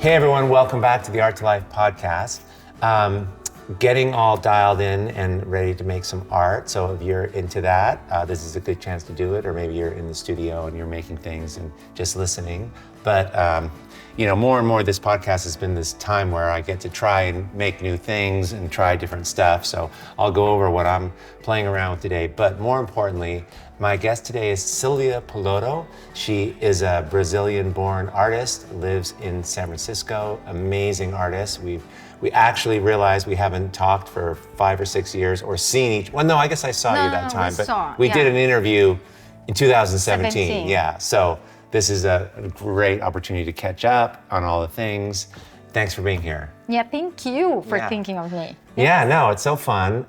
Hey everyone, welcome back to the Art2Life podcast. Getting all dialed in and ready to make some art. So if you're into that, this is a good chance to do it. Or maybe you're in the studio and you're making things and just listening. But more and more this podcast has been this time where I get to try and make new things and try different stuff. So I'll go over what I'm playing around with today. But more importantly, my guest today is Silvia Poloto. She is a Brazilian-born artist, lives in San Francisco, amazing artist. We actually realized we haven't talked for 5 or 6 years or seen each. Well, no, I guess I saw you that time, but we did an interview in 2017. Yeah, so this is a great opportunity to catch up on all the things. Thanks for being here. Yeah, thank you for thinking of me. Yeah, no, it's so fun.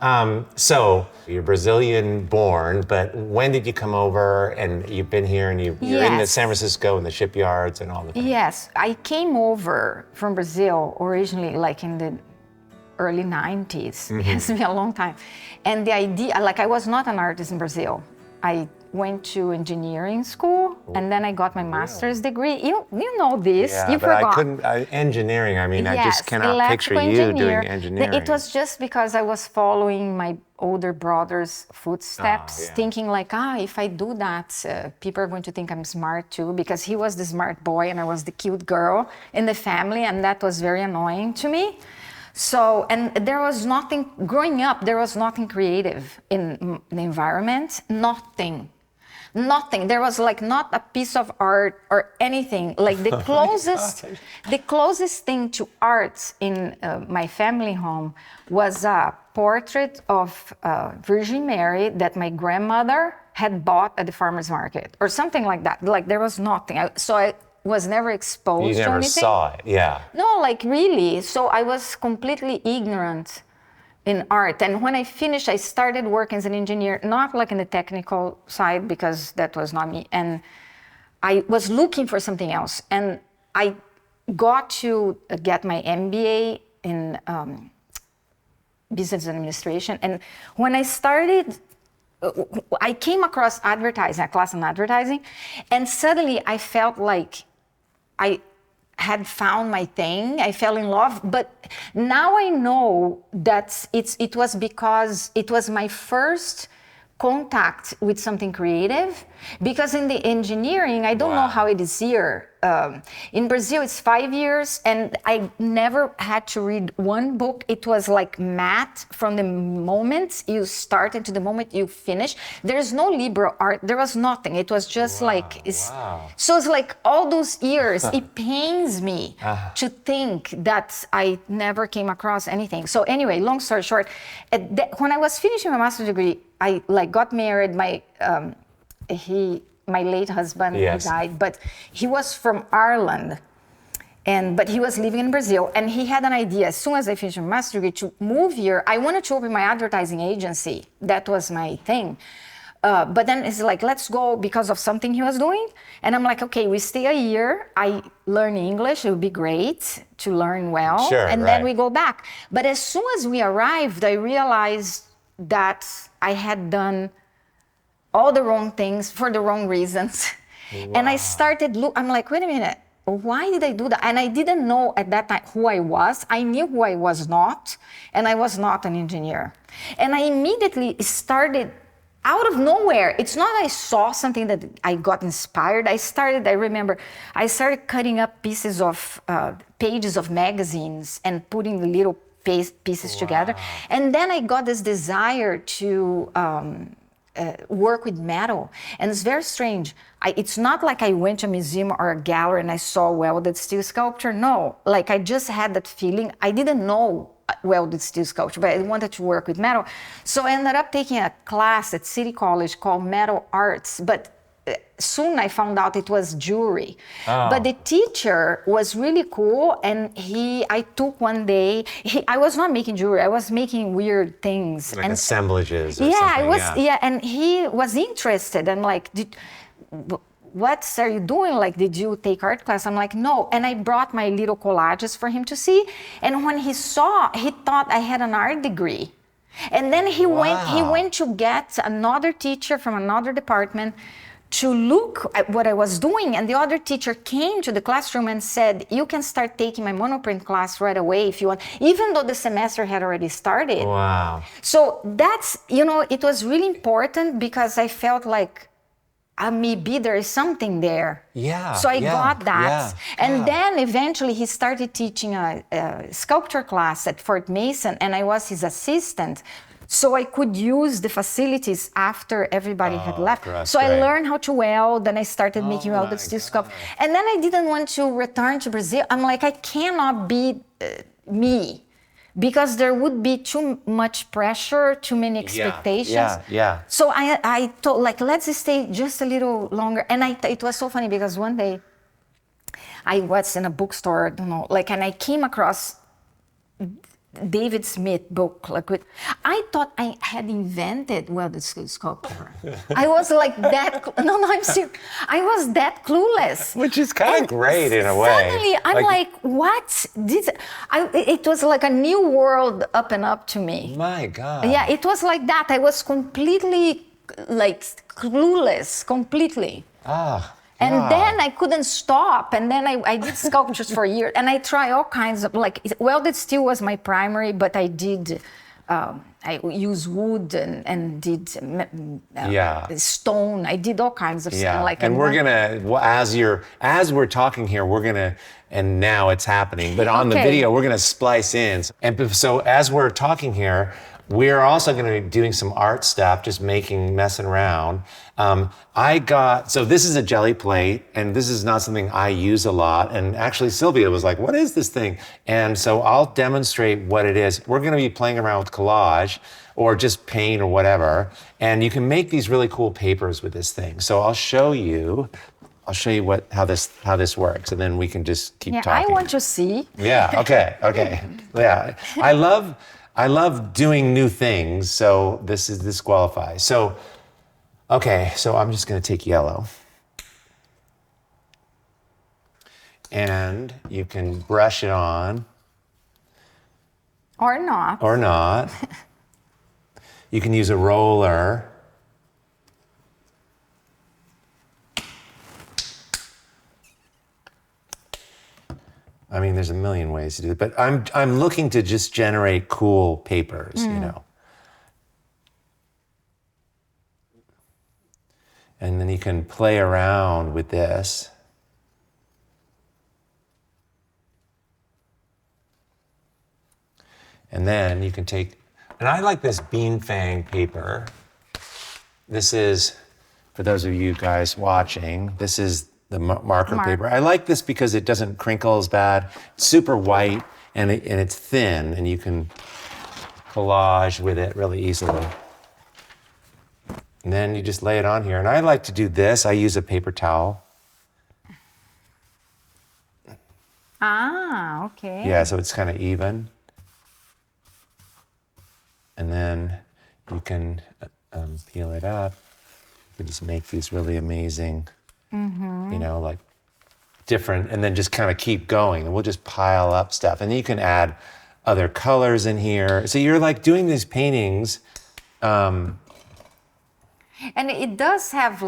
So you're Brazilian born, but when did you come over? And you've been here and you're in the San Francisco and the shipyards and all the things. Yes, I came over from Brazil originally like in the early 90s. It's been a long time. And the idea, I was not an artist in Brazil. I went to engineering school and then I got my master's degree. You know this, you forgot. I couldn't, engineering, I just cannot picture you doing engineering. It was just because I was following my older brother's footsteps, thinking if I do that, people are going to think I'm smart too, because he was the smart boy and I was the cute girl in the family, and that was very annoying to me. So, and there was nothing, growing up, there was nothing creative in the environment, nothing. There was not a piece of art or anything. The closest thing to art in my family home was a portrait of Virgin Mary that my grandmother had bought at the farmer's market or something like that. There was nothing. I was never exposed to anything. You never saw it, yeah. No, really. So I was completely ignorant in art. And when I finished, I started working as an engineer, not in the technical side, because that was not me. And I was looking for something else. And I got to get my MBA in business administration. And when I started, I came across advertising, a class on advertising, and suddenly I felt like I had found my thing. I fell in love, but now I know that it was because it was my first contact with something creative, because in the engineering, I don't know how it is here. In Brazil, it's 5 years, and I never had to read one book. It was like math from the moment you start into the moment you finish. There's no liberal art. There was nothing. It was just So it's all those years, it pains me to think that I never came across anything. So anyway, long story short, when I was finishing my master's degree, I got married. My late husband died, but he was from Ireland, but he was living in Brazil, and he had an idea. As soon as I finished my master's degree, to move here. I wanted to open my advertising agency. That was my thing. But then it's let's go, because of something he was doing. And I'm okay, we stay a year. I learn English. It would be great to learn well. Sure, and then we go back. But as soon as we arrived, I realized that I had done all the wrong things for the wrong reasons. And I started I'm wait a minute, why did I do that? And I didn't know at that time who I was. I knew who I was not, and I was not an engineer. And I immediately started out of nowhere. It's not I saw something that I got inspired. I started cutting up pieces of pages of magazines and putting the little pieces together. And then I got this desire to work with metal. And it's very strange. It's not like I went to a museum or a gallery and I saw welded steel sculpture. No, I just had that feeling. I didn't know welded steel sculpture, but I wanted to work with metal. So I ended up taking a class at City College called Metal Arts, but soon I found out it was jewelry. But the teacher was really cool, and I took one day, I was not making jewelry, I was making weird things. Like assemblages or something. And he was interested. I'm what are you doing? Did you take art class? I'm no. And I brought my little collages for him to see. And when he saw, he thought I had an art degree. And then he went to get another teacher from another department to look at what I was doing. And the other teacher came to the classroom and said, you can start taking my monoprint class right away if you want, even though the semester had already started. Wow. So that's, it was really important because I felt like maybe there is something there. Yeah. So I got that. Yeah, and then eventually he started teaching a sculpture class at Fort Mason, and I was his assistant. So I could use the facilities after everybody had left. So I learned how to weld, and I started making welded steel sculpture. And then I didn't want to return to Brazil. I'm like, I cannot be me, because there would be too much pressure, too many expectations. Yeah. So I thought, like, let's stay just a little longer. And it was so funny because one day I was in a bookstore, I don't know, and I came across David Smith book. I thought I had invented welded steel sculpture. I was like that. No, I'm serious. I was that clueless. Which is kind of great in a way. Suddenly, I'm like, what? It was like a new world opened up to me. My God. Yeah, it was like that. I was completely clueless, completely. And then I couldn't stop. And then I did sculptures for a year. And I tried all kinds of, welded steel was my primary, but I did, I used wood and did stone. I did all kinds of stuff. And we're gonna, as we're talking here, we're gonna, and now it's happening, but on the video, we're gonna splice in. And so as we're talking here, we're also going to be doing some art stuff, just messing around. So this is a jelly plate, and this is not something I use a lot. And actually, Silvia was like, what is this thing? And so I'll demonstrate what it is. We're going to be playing around with collage or just paint or whatever. And you can make these really cool papers with this thing. So I'll show you how this works, and then we can just keep talking. I want to see. Yeah, okay. Yeah, I love doing new things, so this qualifies. So, okay, so I'm just gonna take yellow. And you can brush it on. Or not. Or not. You can use a roller. I mean, there's a million ways to do it, but I'm looking to just generate cool papers, And then you can play around with this. And then you can and I like this bean fang paper. This is, for those of you guys watching, this is the marker paper. I like this because it doesn't crinkle as bad. It's super white and it's thin, and you can collage with it really easily. And then you just lay it on here. And I like to do this. I use a paper towel. Okay. Yeah, so it's kind of even. And then you can peel it up. You can just make these really amazing, different, and then just kind of keep going. And we'll just pile up stuff. And then you can add other colors in here. So you're doing these paintings. And it does have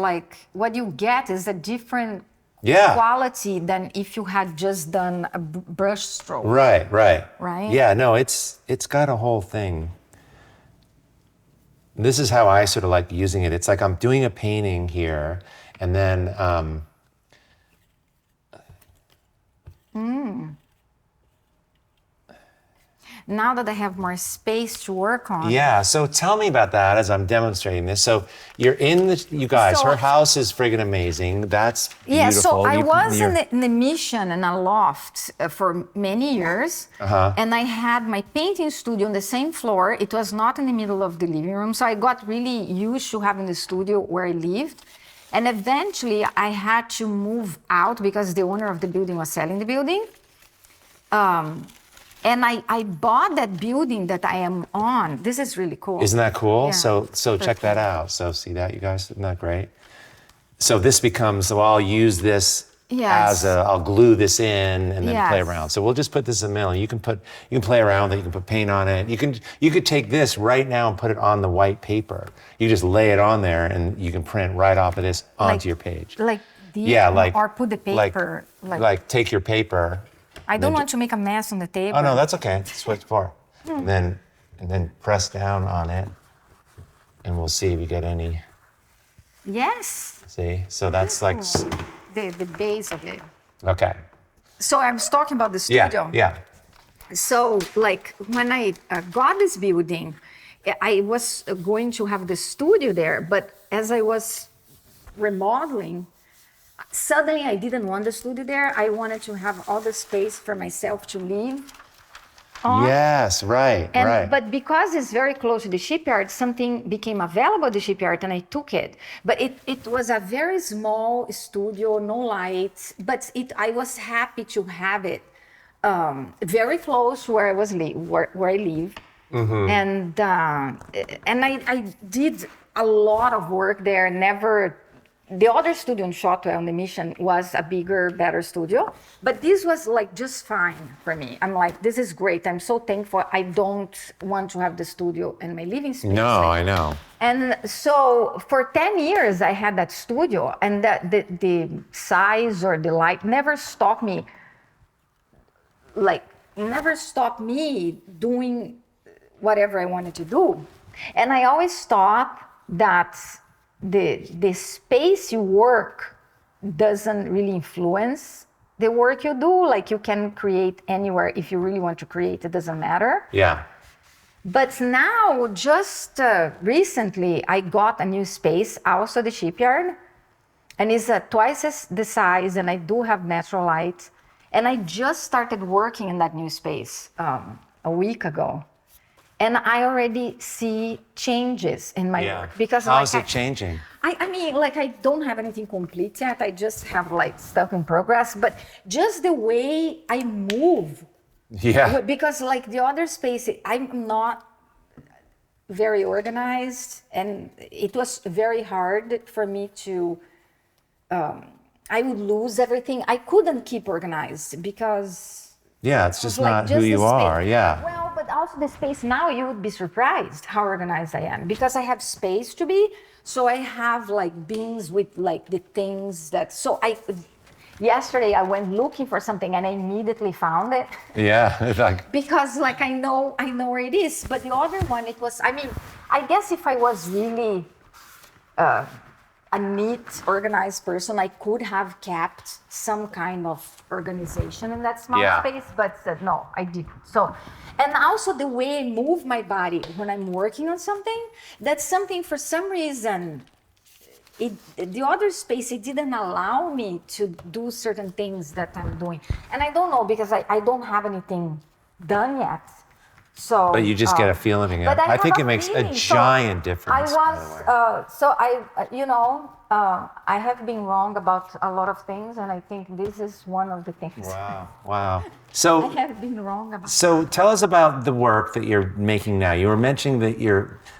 what you get is a different quality than if you had just done a brush stroke. Right. Right? Yeah, no, it's got a whole thing. This is how I sort of like using it. It's like I'm doing a painting here, and then now that I have more space to work on. Yeah, so tell me about that as I'm demonstrating this. So you're you guys, her house is friggin' amazing. That's beautiful. Yeah, so I was in the mission in a loft for many years. And I had my painting studio on the same floor. It was not in the middle of the living room. So I got really used to having the studio where I lived. And eventually I had to move out because the owner of the building was selling the building. And I bought that building that I am on. This is really cool. Isn't that cool? Yeah. So check that out. So see that, you guys? Isn't that great? So this becomes, so I'll use this Yes. I'll glue this in and then play Yes. around. So we'll just put this in the middle. You can play around with it. You can put paint on it. You could take this right now and put it on the white paper. You just lay it on there and you can print right off of this onto your page. Like this, or put the paper. Like take your paper. I don't want to make a mess on the table. Oh no, that's okay. That's what it's for. And then press down on it, and we'll see if you get any. Yes. See, so that's like. The base of it. Okay. So I was talking about the studio. Yeah. So like when I got this building, I was going to have the studio there, but as I was remodeling, suddenly I didn't want the studio there. I wanted to have all the space for myself to live on. Yes, right. But because it's very close to the shipyard, something became available at the shipyard and I took it. But it was a very small studio, no lights, but I was happy to have it very close where I live. Mm-hmm. And I did a lot of work there. The other studio in Shotwell on the Mission was a bigger, better studio, but this was like just fine for me. I'm like, this is great. I'm so thankful. I don't want to have the studio in my living space. No, I know. And so for 10 years, I had that studio, and the size or the light never stopped me. Never stopped me doing whatever I wanted to do. And I always thought that the space you work doesn't really influence the work you do. Like you can create anywhere if you really want to create, it doesn't matter. Yeah. But now, just recently, I got a new space, also the shipyard, and it's twice the size, and I do have natural light. And I just started working in that new space a week ago. And I already see changes in my work. Because how is it changing? I mean, like I don't have anything complete yet. I just have like stuff in progress. But just the way I move. Yeah. Because like the other space, I'm not very organized. And it was very hard for me to, I would lose everything. I couldn't keep organized because... Yeah, it's just not who you are. Yeah. Well, but also the space now, you would be surprised how organized I am because I have space to be. So I have like bins with like the things that. So yesterday I went looking for something and I immediately found it. Yeah, because like I know where it is. But the other one, it was. I mean, I guess if I was really a neat, organized person, I could have kept some kind of organization in that small space, but no, I didn't. So, and also the way I move my body when I'm working on something, that's something for some reason, the other space, it didn't allow me to do certain things that I'm doing. And I don't know, because I don't have anything done yet. So, but you just get a feeling of it. I think it makes a giant difference. I have been wrong about a lot of things, and I think this is one of the things. Wow. So I have been wrong about. So tell us about the work that you're making now. You were mentioning that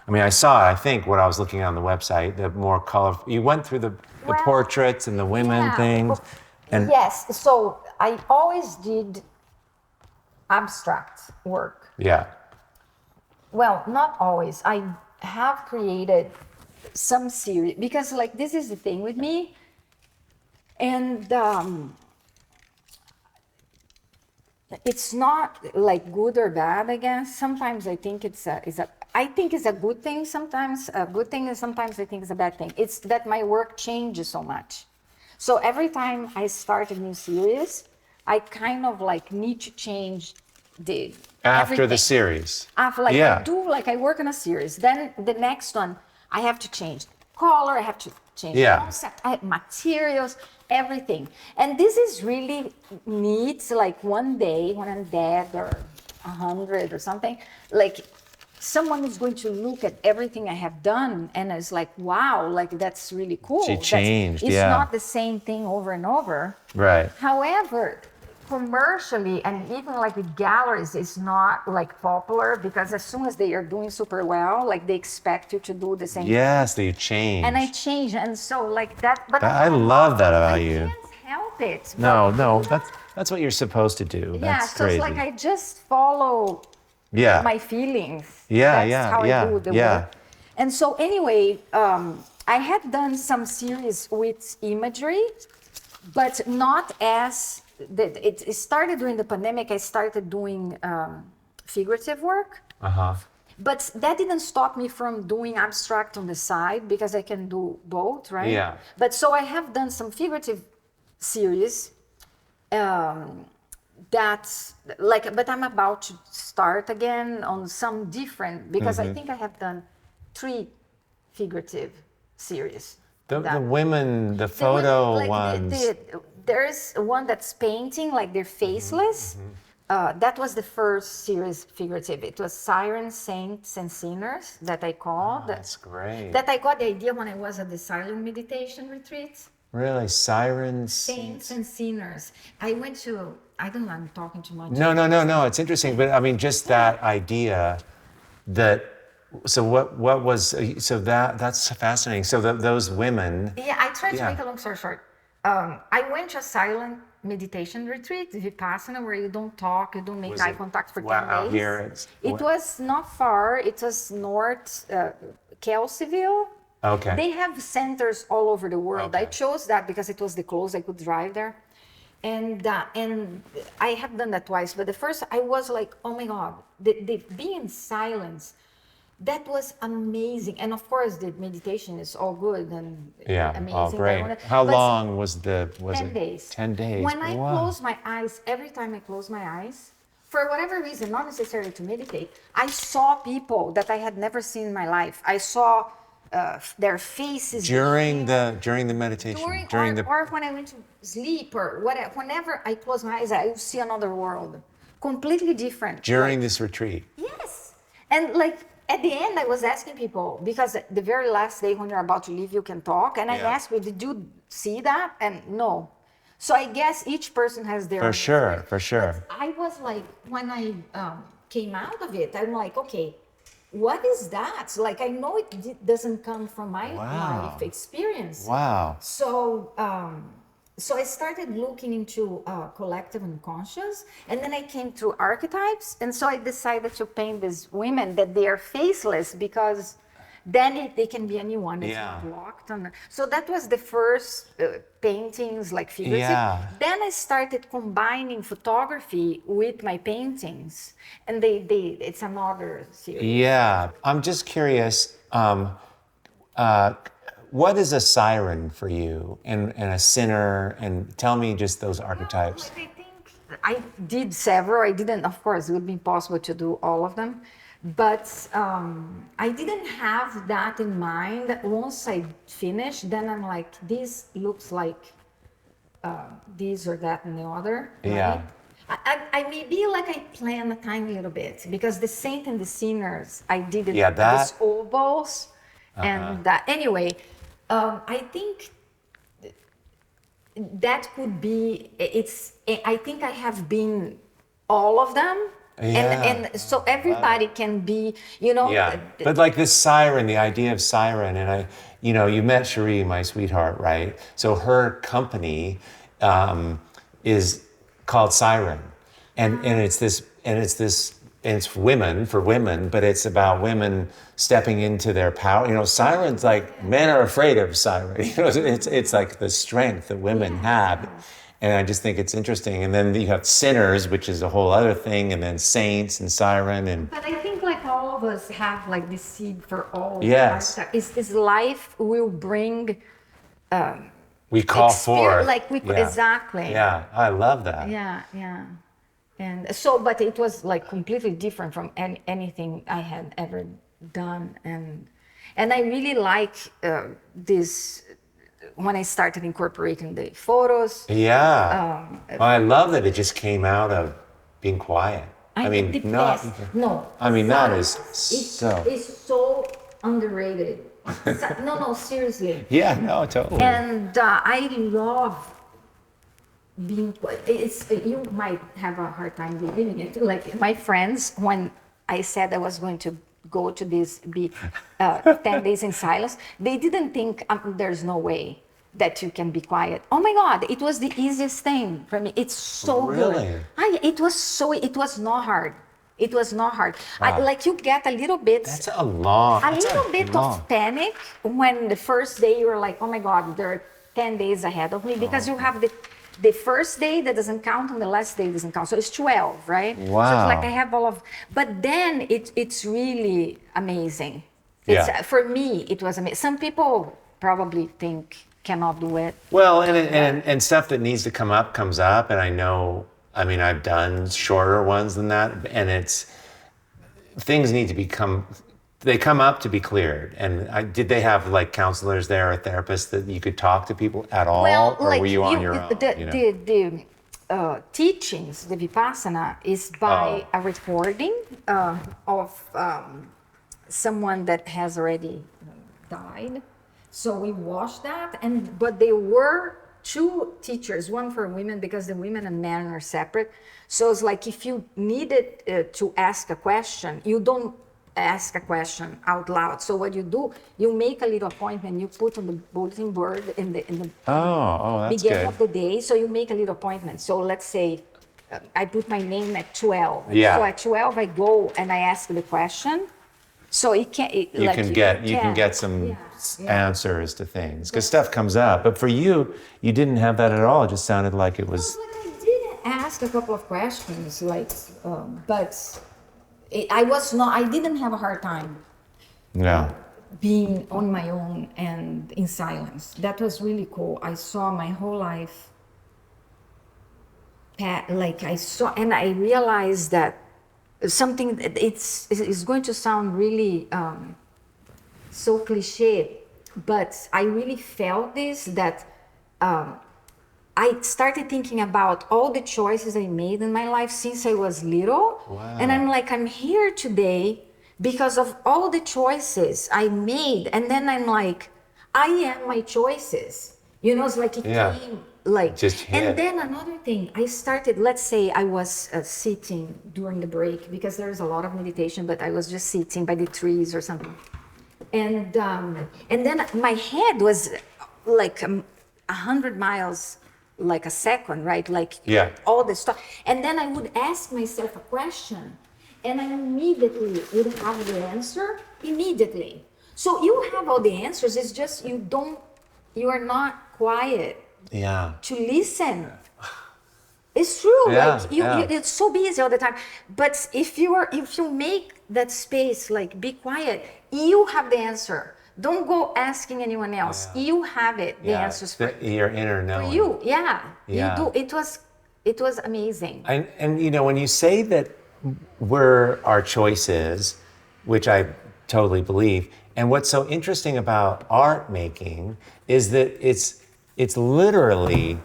I saw, I think, what I was looking on the website, the more colorful. You went through the portraits and the women things. And yes. So I always did abstract work. Yeah. Well, not always. I have created some series because, like, this is the thing with me, and it's not like good or bad. I guess sometimes I think it's a good thing. Sometimes a good thing, and sometimes I think it's a bad thing. It's that my work changes so much. So every time I start a new series, I kind of like need to change after the series. I work on a series. Then the next one, I have to change color, I have to change concept, materials, everything. And this is really neat. Like one day when I'm dead or 100 or something, like someone is going to look at everything I have done and it's like, wow, like that's really cool. She changed, It's not the same thing over and over. Right. However, commercially and even like with galleries, it's not like popular because as soon as they are doing super well, like they expect you to do the same. Yes, they change. And I change, and so like that. But I love that about you. I can't help help it. No, no, that's what you're supposed to do. Yeah, That's so crazy. it's like I just follow Yeah. my feelings. Yeah, That's yeah, how I yeah, do the yeah. work. And so anyway, I had done some series with imagery, but not as it started during the pandemic. I started doing figurative work. Uh-huh. But that didn't stop me from doing abstract on the side because I can do both, right? Yeah. But so I have done some figurative series that but I'm about to start again on some different because I think I have done 3 figurative series. The that- women, the the photo women, ones. There's one that's painting, like they're faceless. That was the first series figurative. It was Sirens, Saints, and Sinners that I called. That's great. That I got the idea when I was at the silent meditation retreat. Really, Sirens. Saints and Sinners. I went to, I don't know, I'm talking too much. No. It's interesting, but I mean, just that idea that. So what was so that's fascinating. So those women. Yeah, I tried to Yeah. make a long story short. I went to a silent meditation retreat, Vipassana, where you don't talk, you don't make Was eye it- contact for wow, 10 out days. here it's- It was not far. It was North Kelseyville. Okay. They have centers all over the world. I Okay. chose that because it was the closest I could drive there. And I have done that twice, but the first I was like, oh my God, the being in silence, that was amazing. And of course, the meditation is all good and Yeah. amazing. Oh, great. How But long was 10 it? days. 10 days. When I Wow. close my eyes, every time I close my eyes, for whatever reason, not necessarily to meditate, I saw people that I had never seen in my life. I saw their faces during the meditation. or when I went to sleep or whatever. Whenever I close my eyes, I will see another world, completely different. during this retreat. Yes. And like at the end, I was asking people, because the very last day when you're about to leave, you can talk. And I Yeah. asked, well, did you see that? And no. So I guess each person has their For own sure, story. for sure. But I was like, when I came out of it, I'm like, okay, what is that? Like, I know it doesn't come from my Wow. life experience. Wow. So, so I started looking into collective unconscious, and then I came to archetypes, and so I decided to paint these women that they are faceless because then they can be anyone. It's Yeah. not locked on. So that was the first paintings, like figurative. Yeah. Then I started combining photography with my paintings, and it's another series. Yeah. I'm just curious. What is a siren for you, and a sinner? And tell me just those archetypes. I think I did several. I didn't, of course, it would be impossible to do all of them. But I didn't have that in mind. Once I finished, then I'm like, this looks like this or that and the other. Yeah. Right? I maybe like I planned a tiny little bit because the saint and the sinners, I did it Yeah, that- these ovals. And anyway, I think that could be, I think I have been all of them. Yeah. And so everybody can be, Yeah, but like this siren, the idea of siren, and you met Cherie, my sweetheart, right? So her company is called Siren, and it's women for women, but it's about women stepping into their power. Sirens, like men are afraid of siren. It's like the strength that women have. And I just think it's interesting. And then you have sinners, which is a whole other thing, and then saints and siren and But I think like all of us have like this seed for all. Yes. Is life will bring we call for. Exactly. Yeah, I love that. Yeah. And so, but it was like completely different from anything I had ever done. And I really like this when I started incorporating the photos. Yeah. I love that it just came out of being quiet. I mean, the not. best. No. I mean, that is so. It's so underrated. No, seriously. Yeah, no, totally. And I love being. You might have a hard time believing it. Like my friends, when I said I was going to go to this 10 days in silence, they didn't think there's no way. that you can be quiet. Oh my God, it was the easiest thing for me. It's so Really? good. It was not hard. It was not hard. Wow. Like you get a little bit, That's a little bit of panic when the first day you're like, oh my God, there are 10 days ahead of me, because you have the first day that doesn't count and the last day doesn't count. So it's 12, right? Wow. So it's like I have all of, but then it's really amazing. Yeah. For me, it was amazing. Some people probably think cannot do it. Well, and stuff that needs to come up comes up, and I've done shorter ones than that, and things need to they come up to be cleared. And did they have like counselors there or therapists that you could talk to people at all, Well, or like were you on your own? The teachings, the Vipassana, is by a recording of someone that has already died. So we watched that, but there were two teachers, one for women, because the women and men are separate. So it's like if you needed to ask a question, you don't ask a question out loud. So what you do, you make a little appointment, you put on the bulletin board in the that's beginning good. of the day. So you make a little appointment. So let's say I put my name at 12. Yeah. So at 12 I go and I ask the question. So you can get some answers to things, because stuff comes up. But for you didn't have that at all. It just sounded like it was. Well, I did ask a couple of questions, but I didn't have a hard time. No. Being on my own and in silence. That was really cool. I saw my whole life. And I realized that something, it's going to sound really so cliche, but I really felt this, that I started thinking about all the choices I made in my life since I was little. Wow. And I'm here today because of all the choices I made. And then I'm like, I am my choices. It's like it came like. Just hit. And then another thing, I started, let's say I was sitting during the break, because there's a lot of meditation, but I was just sitting by the trees or something. And then my head was like 100 miles like a second, right? Like all the stuff. And then I would ask myself a question, and I immediately would have the answer immediately. So you have all the answers. It's just you are not quiet to listen. It's true. It's so busy all the time. But if you make that space, like be quiet, you have the answer. Don't go asking anyone else. You have it. The answers for your inner knowing. For you, you do. It was amazing. And when you say that we're our choices, which I totally believe, and what's so interesting about art making is that it's literally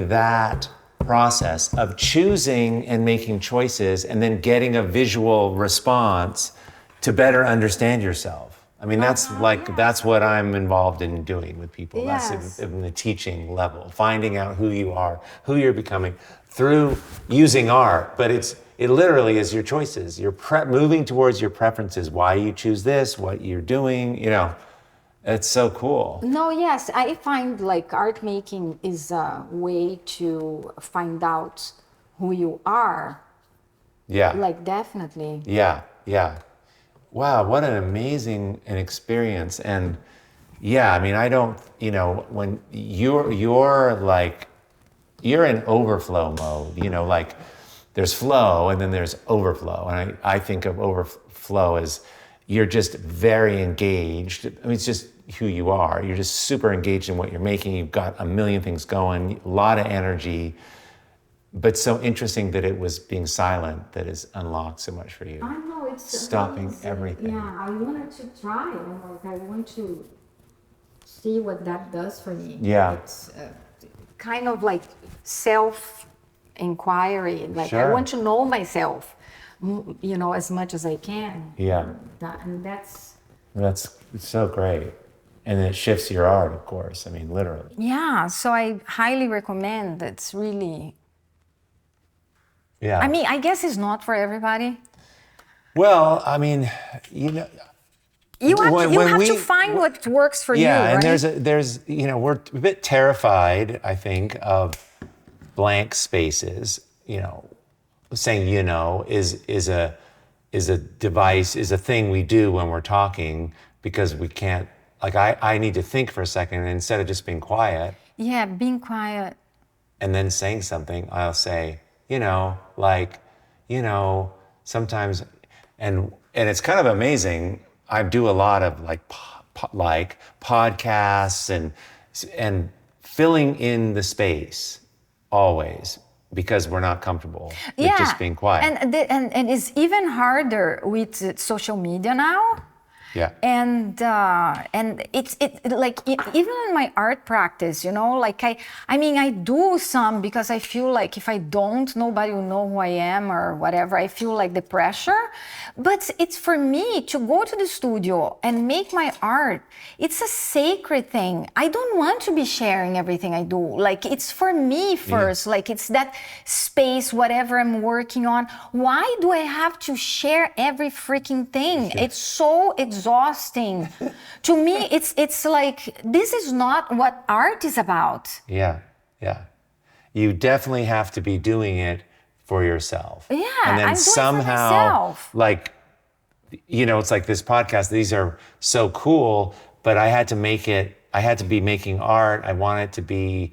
that process of choosing and making choices and then getting a visual response to better understand yourself. I mean, that's what I'm involved in doing with people. Yes. That's in the teaching level, finding out who you are, who you're becoming through using art. But it literally is your choices. You're moving towards your preferences, why you choose this, what you're doing, It's so cool. No, yes, I find like art making is a way to find out who you are. Yeah. Like definitely. Yeah. Wow, what an amazing experience. And I don't, when you're in overflow mode, like there's flow and then there's overflow. And I think of overflow as you're just very engaged. I mean, it's just who you are. You're just super engaged in what you're making. You've got a million things going, a lot of energy. But so interesting that it was being silent that has unlocked so much for you. I know, it's stopping everything. Yeah, I wanted to try. I want to see what that does for me. Yeah. It's kind of like self-inquiry. Like Sure. I want to know myself, as much as I can. Yeah. That's so great. And it shifts your art, of course. I mean, literally. Yeah, so I highly recommend. It's really. Yeah. I mean, I guess it's not for everybody. Well, I mean, You have, When- to, you when have we- to find what works for you, Yeah, right? and there's we're a bit terrified, I think, of blank spaces. Saying is a device, is a thing we do when we're talking, because we can't, like, I need to think for a second, and instead of just being quiet Yeah, being quiet. and then saying something, I'll say, sometimes, and it's kind of amazing. I do a lot of like podcasts and filling in the space always, because we're not comfortable with just being quiet. And it's even harder with social media now. Yeah. And it's like even in my art practice, like I mean I do some because I feel like if I don't, nobody will know who I am or whatever. I feel like the pressure, but it's for me to go to the studio and make my art. It's a sacred thing. I don't want to be sharing everything I do. Like, it's for me first. Yeah. Like, it's that space, whatever I'm working on. Why do I have to share every freaking thing? Yeah. It's so exhausting. To me, it's like, this is not what art is about. Yeah, yeah. You definitely have to be doing it for yourself. Yeah, and then I'm somehow, doing it for myself. Like, it's like this podcast, these are so cool, but I had to be making art. I want it to be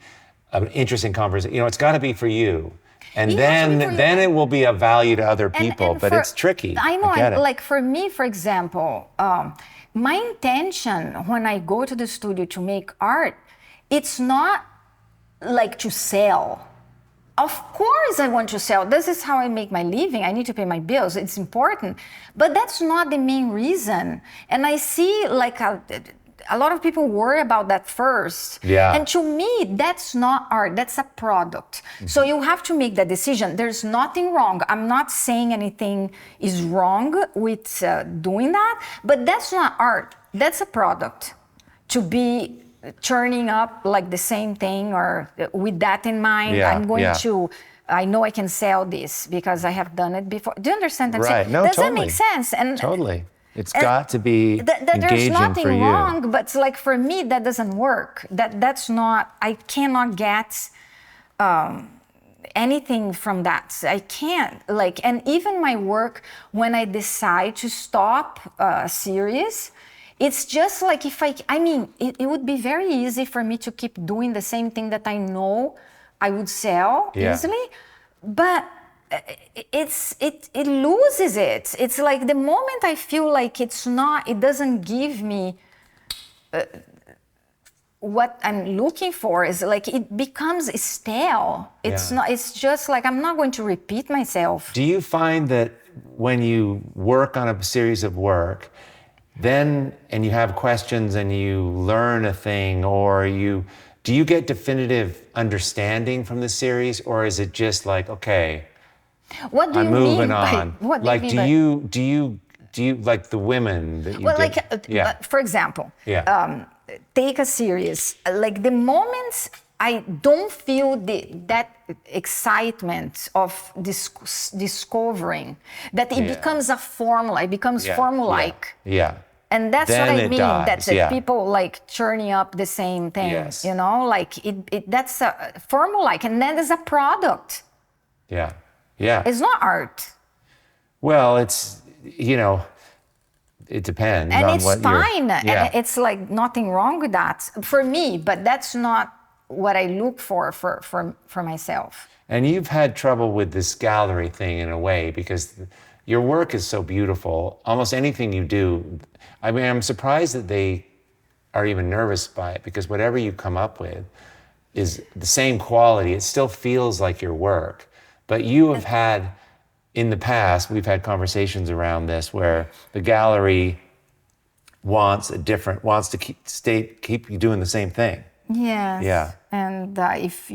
an interesting conversation. It's got to be for you. And then it will be of value to other people, but it's tricky. I know, get it. Like for me, for example, my intention when I go to the studio to make art, it's not like to sell. Of course I want to sell. This is how I make my living. I need to pay my bills. It's important. But that's not the main reason. And I see like a lot of people worry about that first. Yeah. And to me, that's not art. That's a product. Mm-hmm. So you have to make that decision. There's nothing wrong. I'm not saying anything is wrong with doing that, but that's not art. That's a product. To be churning up like the same thing or with that in mind, I'm going to, I know I can sell this because I have done it before. Do you understand what I'm saying? No, Does totally. That make sense? And totally. It's got to be engaging there's nothing for you. wrong, but like for me, that doesn't work. That's not, I cannot get anything from that. I can't, and even my work, when I decide to stop a series, it's just like it would be very easy for me to keep doing the same thing that I know I would sell easily, but it loses it. It's like the moment I feel like it doesn't give me what I'm looking for, is like it becomes stale. It's not. It's just like I'm not going to repeat myself. Do you find that when you work on a series of work, and you have questions and you learn a thing, or do you get definitive understanding from the series, or is it just like, okay, what do I'm you moving mean on? by, what like, do you do you like the women that you well, did? For example, take a series. Like the moments I don't feel that excitement of discovering, that it becomes a formula, it becomes formulaic. Yeah. And that's then what I mean. Dies. That's people like churning up the same thing. Yes. Like that's a formulaic, and then there's a product. Yeah. Yeah. It's not art. Well, it's, it depends and on it's what fine. Yeah. And it's like nothing wrong with that for me, but that's not what I look for myself. And you've had trouble with this gallery thing in a way, because your work is so beautiful. Almost anything you do, I mean, I'm surprised that they are even nervous by it, because whatever you come up with is the same quality. It still feels like your work. But you have had, in the past, we've had conversations around this where the gallery wants to keep you doing the same thing. Yes. Yeah. And if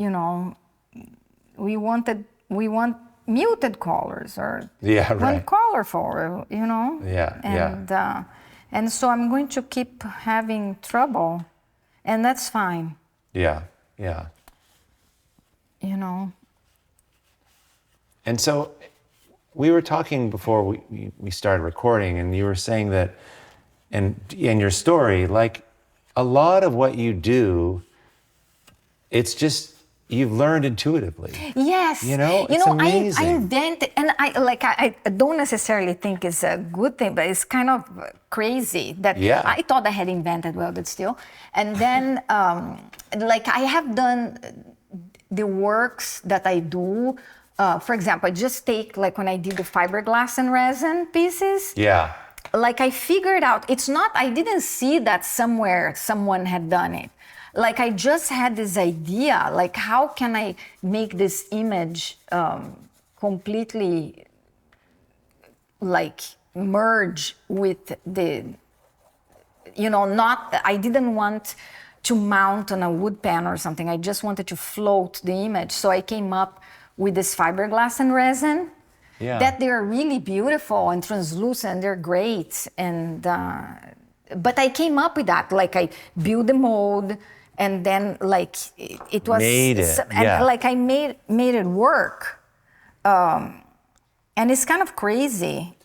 we want muted colors or one colorful, Yeah. And so I'm going to keep having trouble, and that's fine. Yeah. And so we were talking before we started recording, and you were saying that and your story, like a lot of what you do, it's just you've learned intuitively. Yes. It's amazing. I invented, and I don't necessarily think it's a good thing, but it's kind of crazy that I thought I had invented welded steel. And then, I have done the works that I do. For example, I just take, when I did the fiberglass and resin pieces. Yeah. I figured out, I didn't see that somewhere someone had done it. I just had this idea, how can I make this image completely, merge with the, I didn't want to mount on a wood pan or something. I just wanted to float the image. So I came up with this fiberglass and resin. Yeah. That they're really beautiful and translucent. They're great. And but I came up with that. I built the mold, and then it was made it. And I made it work. And it's kind of crazy.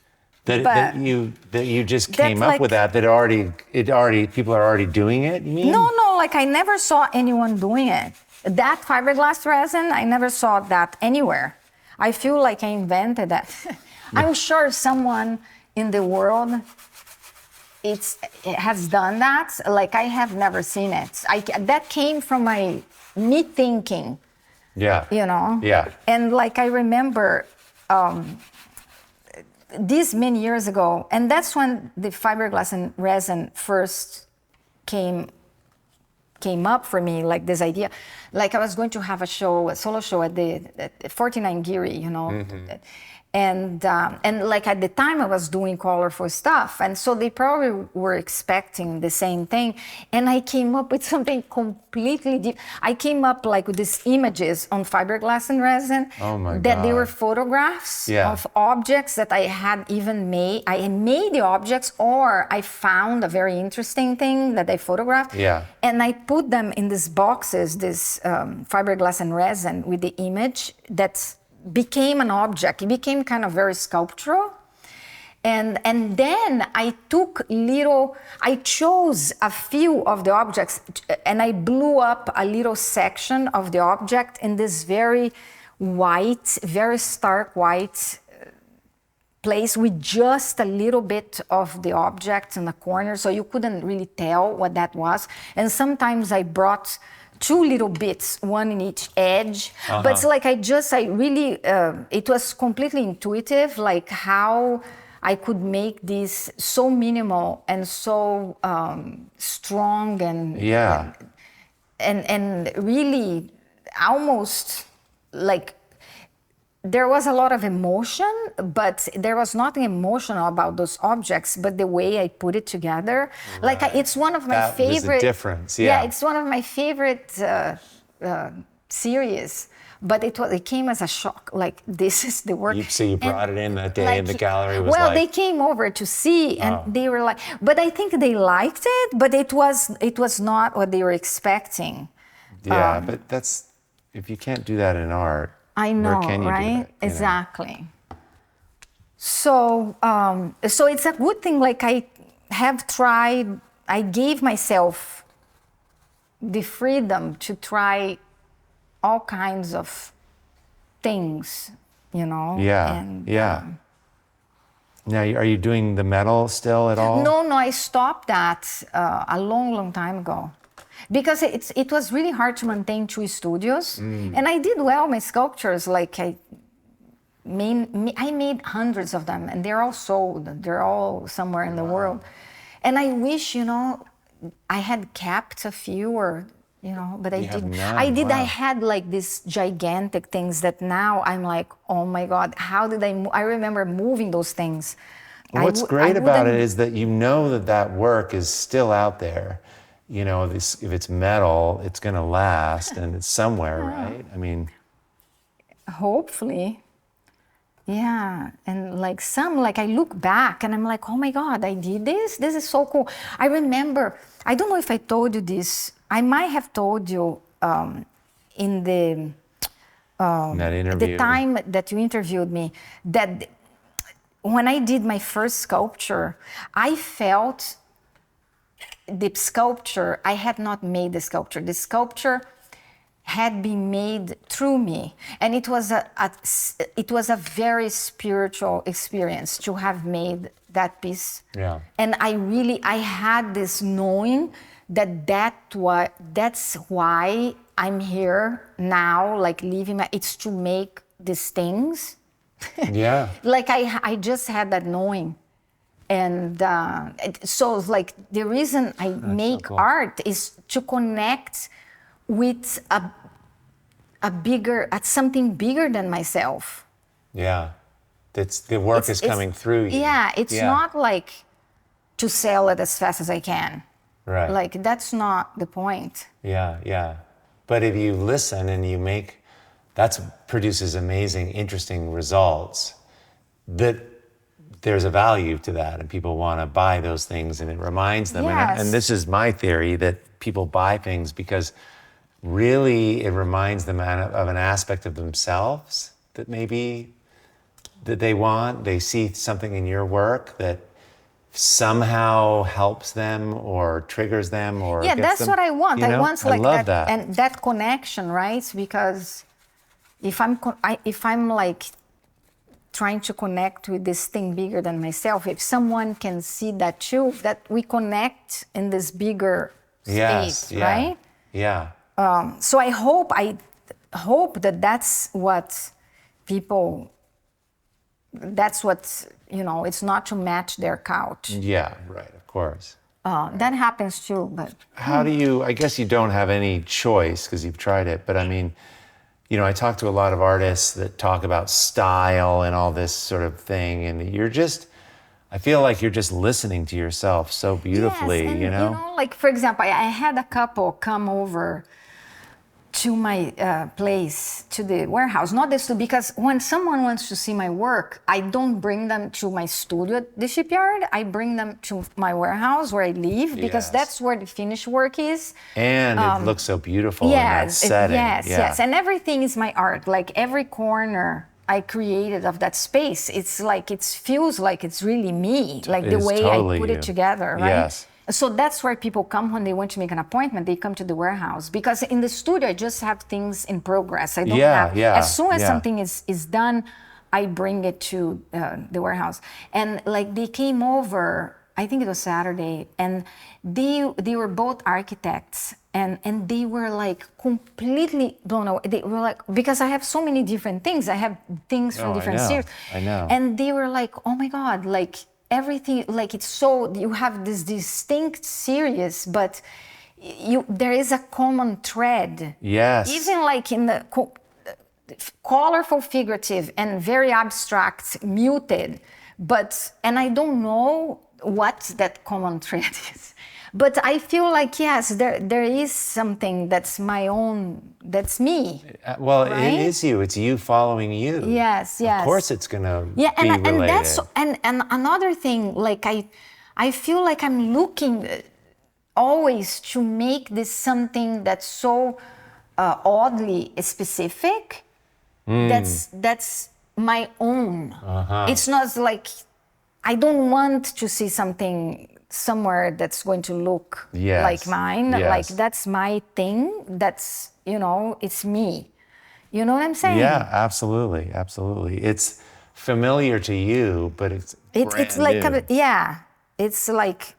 That you just came up with that. People are already doing it. You mean? No. I never saw anyone doing it. That fiberglass resin, I never saw that anywhere. I feel like I invented that. I'm sure someone in the world has done that. I have never seen it. That came from me thinking. Yeah. Yeah. And I remember this many years ago, and that's when the fiberglass and resin first came up for me, this idea. I was going to have a solo show at 49 Geary, Mm-hmm. And at the time I was doing colorful stuff, and so they probably were expecting the same thing, and I came up with something completely different. I came up with these images on fiberglass and resin. Oh my God. That they were photographs of objects that I had even made. I had made the objects, or I found a very interesting thing that I photographed. Yeah. And I put them in these boxes, this fiberglass and resin with the image that became an object. It became kind of very sculptural. And then I chose a few of the objects, and I blew up a little section of the object in this very white, very stark white place with just a little bit of the object in the corner, so you couldn't really tell what that was. And sometimes I brought 2 little bits, one in each edge. But it's it was completely intuitive, how I could make this so minimal and so strong and really almost there was a lot of emotion, but there was nothing emotional about those objects, but the way I put it together. Right. It's one of my favorite... That was the difference, yeah. Yeah, it's one of my favorite series, but it came as a shock. This is the work. So you brought it in that day, and the gallery was they came over to see, and they were but I think they liked it, but it was not what they were expecting. Yeah, but that's... If you can't do that in art, I know, where can you right? do that, exactly. So, so it's a good thing. I have tried. I gave myself the freedom to try all kinds of things, Yeah, And, now, are you doing the metal still at all? No, I stopped that a long time ago. Because it was really hard to maintain 2 studios. And I did well my sculptures. I made hundreds of them, and they're all sold. They're all somewhere in the world. And I wish, I had kept a few, or, but I didn't. I did. Wow. I had these gigantic things that now I'm like, oh my God, how did I remember moving those things. Well, what's great about it is that that work is still out there. If it's metal, it's going to last, and it's somewhere, right? I mean... Hopefully. Yeah. And I look back, and I'm like, oh my God, I did this? This is so cool. I remember, I don't know if I told you this. I might have told you in the... that interview. The time that you interviewed me, that when I did my first sculpture, I felt the sculpture, I had not made the sculpture. The sculpture had been made through me, and it was a very spiritual experience to have made that piece. Yeah. And I had this knowing that's why I'm here now, like living. It's to make these things. Yeah. Like I just had that knowing. And so like the reason I make so cool. art is to connect with something bigger than myself. Yeah. The work is coming through you. Yeah, it's not like to sell it as fast as I can. Right. Like that's not the point. Yeah, yeah. But if you listen and you make, that produces amazing, interesting results. That there's a value to that, and people want to buy those things, and it reminds them. Yes. And this is my theory, that people buy things because really it reminds them of an aspect of themselves that maybe that they want. They see something in your work that somehow helps them or triggers them or Yeah, gets that's them, what I want. you know? I want like I love that, and that connection, right? Because if I'm like trying to connect with this thing bigger than myself, if someone can see that too, that we connect in this bigger state, right? Yeah. So I hope that that's what people. That's what, it's not to match their couch. Yeah, right, of course. That happens too, but. How do you, I guess you don't have any choice because you've tried it, but I mean, I talk to a lot of artists that talk about style and all this sort of thing, and I feel like you're just listening to yourself so beautifully, yes, and, like for example, I had a couple come over to my place, to the warehouse, not this, because when someone wants to see my work, I don't bring them to my studio at the shipyard. I bring them to my warehouse where I live, because that's where the finished work is. And it looks so beautiful in that setting. Yes. And everything is my art. Like every corner I created of that space, it's like, it feels like it's really me, like the way totally I put you. it together, right? Yes. So that's where people come when they want to make an appointment. They come to the warehouse, because in the studio I just have things in progress. I don't have. As soon as something is done, I bring it to the warehouse. And like they came over, I think it was Saturday, and they were both architects, and they were like completely blown away. They were like, because I have so many different things. I have things from different series. I know. And they were like, oh my God, like. Everything, like it's so, you have this distinct series, but there is a common thread. Yes. Even like in the colorful, figurative, and very abstract, muted, and I don't know what that common thread is. But I feel like, yes, there is something that's my own, that's me. Well, right? It is you. It's you following you. Yes. Of course it's going to be related. And that's, and another thing, like I feel like I'm looking always to make this something that's so oddly specific. That's my own. It's not like, I don't want to see something somewhere that's going to look like mine. Like that's my thing. That's, it's me. You know what I'm saying? Yeah, absolutely. It's familiar to you, but it's like new. It's like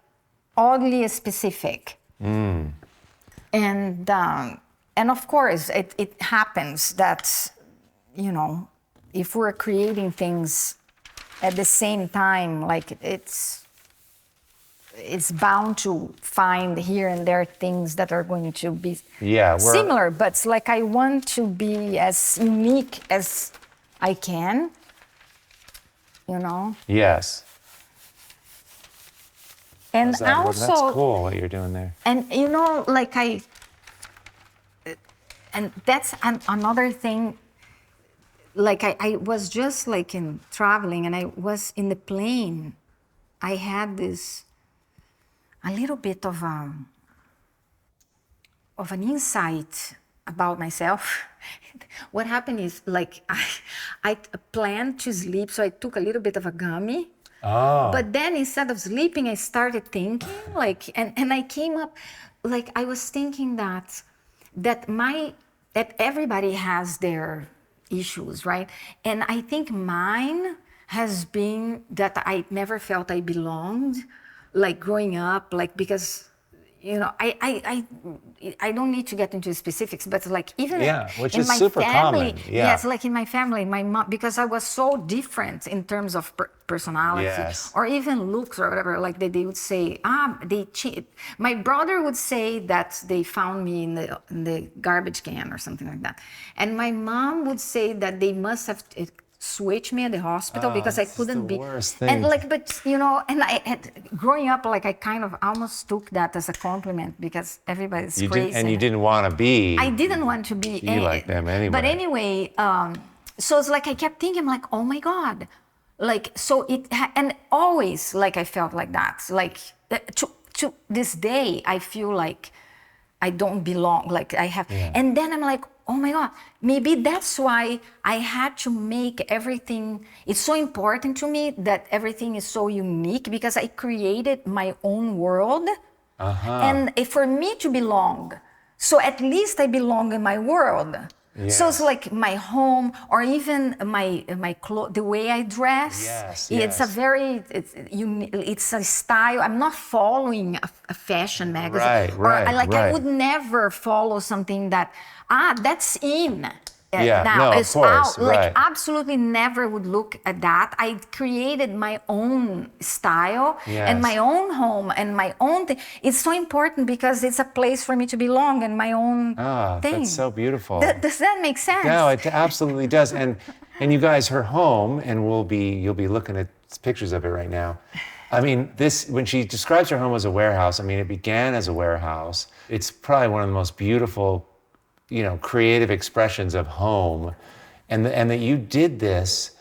oddly specific. And of course it happens that, if we're creating things at the same time, like it's bound to find here and there things that are going to be similar, but it's like I want to be as unique as I can, Yes. And also, that's cool what you're doing there. And like and that's another thing. Like I was just like in traveling, and I was in the plane. I had a little bit of an insight about myself. What happened is, like, I planned to sleep, so I took a little bit of a gummy, Oh. But then instead of sleeping, I started thinking like, and I came up, like I was thinking that everybody has their issues, right? And I think mine has been that I never felt I belonged, like growing up, like because I don't need to get into specifics, but like even which in is my super family, common. Yeah. yes, like in my family, my mom, because I was so different in terms of personality Yes. or even looks or whatever. Like they would say, they cheat. My brother would say that they found me in the garbage can or something like that, and my mom would say that they must have switch me at the hospital because I couldn't be. Worst thing. And like, but and I had growing up, like I kind of almost took that as a compliment because everybody's crazy. And you didn't want to be. I didn't want to be like them anyway. But anyway, so it's like I kept thinking, I'm like, oh my God, like so and always like I felt like that. Like to this day, I feel like I don't belong. Like I have, and then I'm like, oh my God, maybe that's why I had to make everything. It's so important to me that everything is so unique because I created my own world. And for me to belong, so at least I belong in my world. Yes. So it's like my home or even my the way I dress. Yes. It's a style. I'm not following a fashion magazine. Right. I would never follow something that that's in. Now it's of course, out. Like absolutely never would look at that. I created my own style and my own home and my own thing. It's so important because it's a place for me to belong and my own thing. That's so beautiful. Does that make sense? No, it absolutely does. And you guys, her home, and you'll be looking at pictures of it right now. I mean, when she describes her home as a warehouse, I mean, it began as a warehouse. It's probably one of the most beautiful, creative expressions of home, and that you did this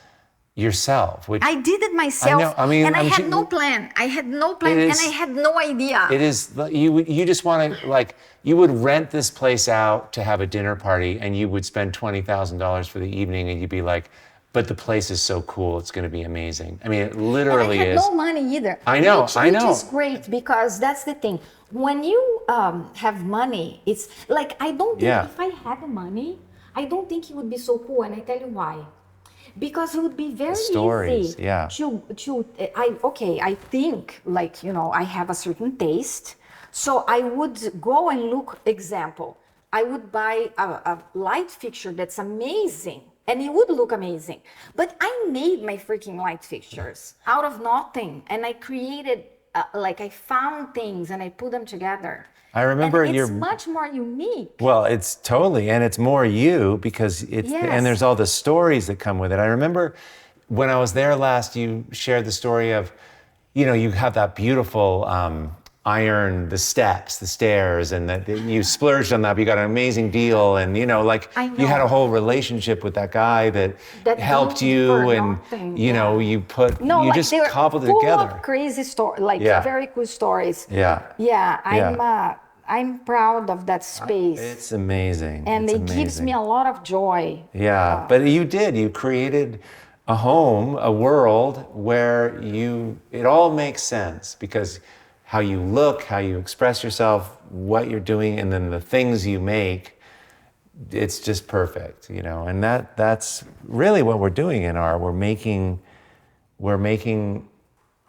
yourself. Which I did it myself. I mean, and I had no plan. I had no plan, and I had no idea. It is you just want to like you would rent this place out to have a dinner party, and you would spend $20,000 for the evening, and you'd be like, but the place is so cool, it's going to be amazing. I mean, it literally is. And I had no money either. I know. Which is great because that's the thing. When you have money, it's like I don't think if I had money, I don't think it would be so cool. And I tell you why. Because it would be very easy I think like, I have a certain taste. So I would go and look, example, I would buy a light fixture that's amazing. And it would look amazing. But I made my freaking light fixtures out of nothing. And I created, I found things and I put them together. I remember it's much more unique. Well, it's totally, and it's more you because and there's all the stories that come with it. I remember when I was there last, you shared the story of, you have that beautiful iron, the steps, the stairs, and that you splurged on that. You got an amazing deal, and you had a whole relationship with that guy that helped you, and you just cobbled it together. Full of crazy stories, very cool stories. I'm proud of that space. It's amazing. And it gives me a lot of joy. Yeah, but you created a home, a world where it all makes sense because how you look, how you express yourself, what you're doing, and then the things you make, it's just perfect, and that's really what we're doing in art. We're making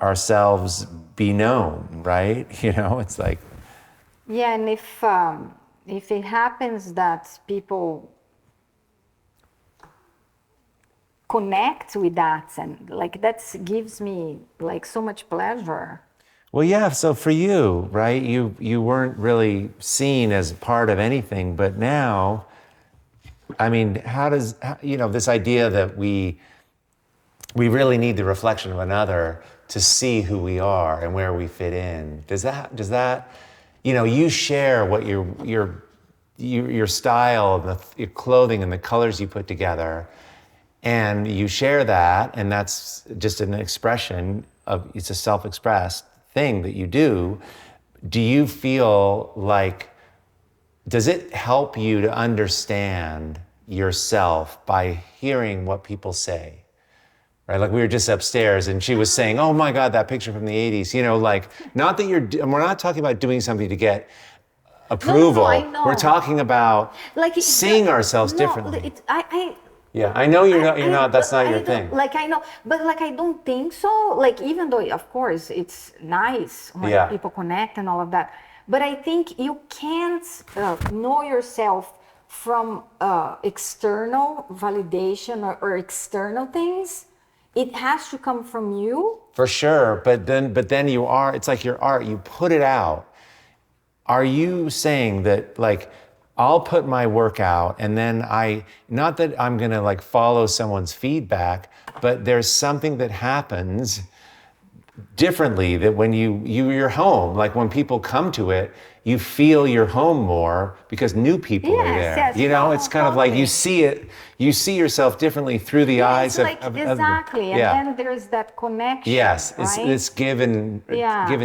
ourselves be known, right? It's like. Yeah, and if it happens that people connect with that, and that gives me so much pleasure. Well, yeah. So for you, right? You weren't really seen as part of anything, but now, I mean, how does this idea that we really need the reflection of another to see who we are and where we fit in? Does that you share what your style, your clothing, and the colors you put together, and you share that, and that's just an expression of it's a self-expressed thing that you do. Do you feel like, does it help you to understand yourself by hearing what people say? right? Like we were just upstairs and she was saying, oh my God, that picture from the 80s, you know, like not that we're not talking about doing something to get approval. I know. We're talking about Like seeing ourselves differently. Yeah, I know you're not, that's not your thing. Like I know, but like I don't think so. Like even though of course it's nice when people connect and all of that, but I think you can't know yourself from external validation or external things. It has to come from you. For sure, but then it's like your art, you put it out. Are you saying that like I'll put my work out and then not that I'm gonna like follow someone's feedback, but there's something that happens differently that when you're home, like when people come to it, you feel you're home more because new people are there. Yes, you know, it's kind of like you see yourself differently through the eyes like, of exactly. And then there's that connection. Yes, right? it's give and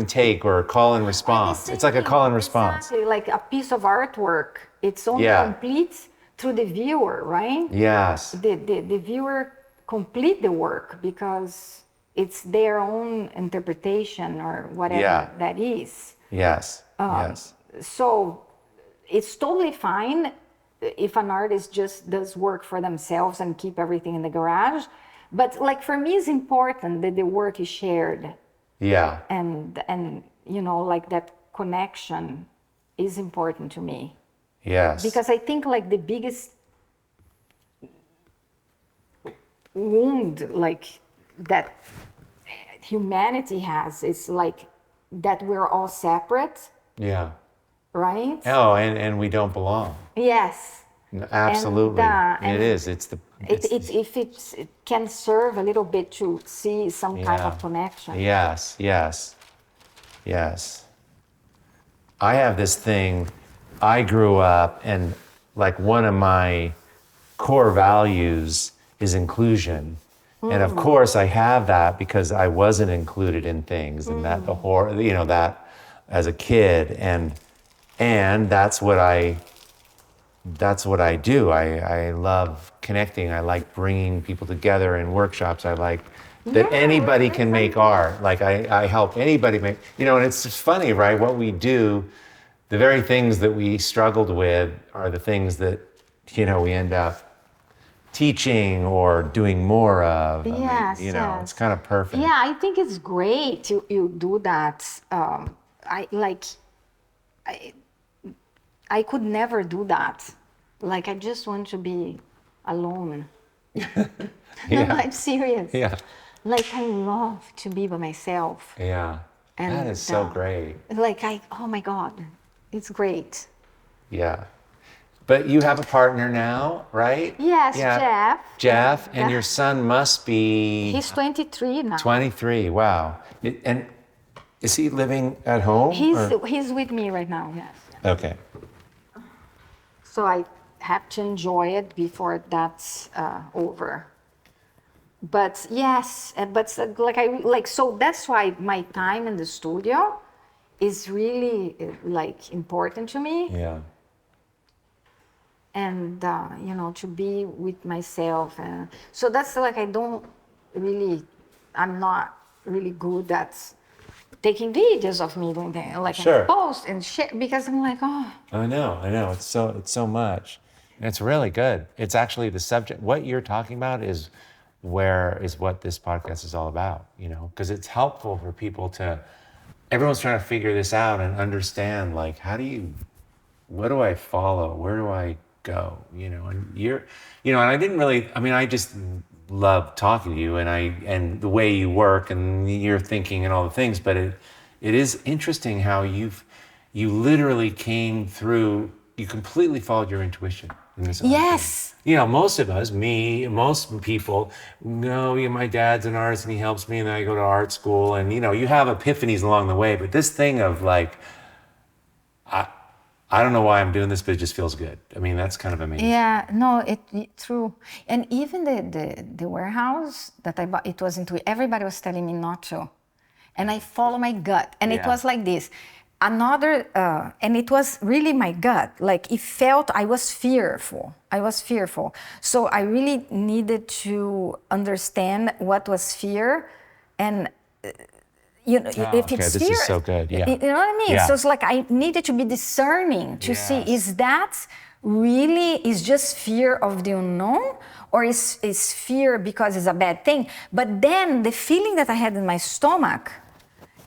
take or call and response. It's like a call and response. Exactly, like a piece of artwork. It's only complete through the viewer, right? Yes. The viewer complete the work because it's their own interpretation or whatever that is. Yes. Yes. So it's totally fine if an artist just does work for themselves and keep everything in the garage. But like for me, it's important that the work is shared. Yeah. And you know, like that connection is important to me. Yes. Because I think like the biggest wound like that humanity has is like that we're all separate. Yeah. Right? Oh, and we don't belong. Yes. Absolutely. And it is. It can serve a little bit to see some kind of connection. Yes, yes, yes. I have this thing, I grew up and like one of my core values is inclusion. And of course I have that because I wasn't included in things and that that as a kid and that's what I do. I love connecting. I like bringing people together in workshops. I like that anybody can make art. Like I help anybody make, and it's just funny, right? What we do, the very things that we struggled with are the things that, we end up teaching or doing more of. Yes, it's kind of perfect. Yeah, I think it's great you do that. I could never do that. Like, I just want to be alone. No, I'm serious. Yeah. Like, I love to be by myself. Yeah. And that is so great. Like, oh my God, it's great. Yeah. But you have a partner now, right? Yes, yeah. Jeff, and your son must be... He's 23 now. 23, wow. And is he living at home? He's with me right now, yes. Okay. So I have to enjoy it before that's over. But yes, so that's why my time in the studio is really important to me. Yeah. And to be with myself. So that's I'm not really good at taking videos of me doing that, Sure. and post and share because I'm like, oh. I know. It's so much. And it's really good. It's actually the subject. What you're talking about is what this podcast is all about, because it's helpful for people everyone's trying to figure this out and understand, like, what do I follow? Where do I go? And and I didn't really, I just love talking to you and the way you work and your thinking and all the things, but it is interesting how you literally came through, you completely followed your intuition in this. Yes. Most of us, most people, my dad's an artist and he helps me and then I go to art school and you have epiphanies along the way, but this thing of like, I don't know why I'm doing this, but it just feels good. That's kind of amazing. Yeah, no, it true. And even the warehouse that I bought, it wasn't, everybody was telling me not to. And I follow my gut. And it was like this. another, and it was really my gut. Like it felt, I was fearful. So I really needed to understand what was fear, and if it's this fear, is so good. Yeah. You know what I mean? Yeah. So it's like I needed to be discerning to see, is that really is just fear of the unknown, or is fear because it's a bad thing? But then the feeling that I had in my stomach,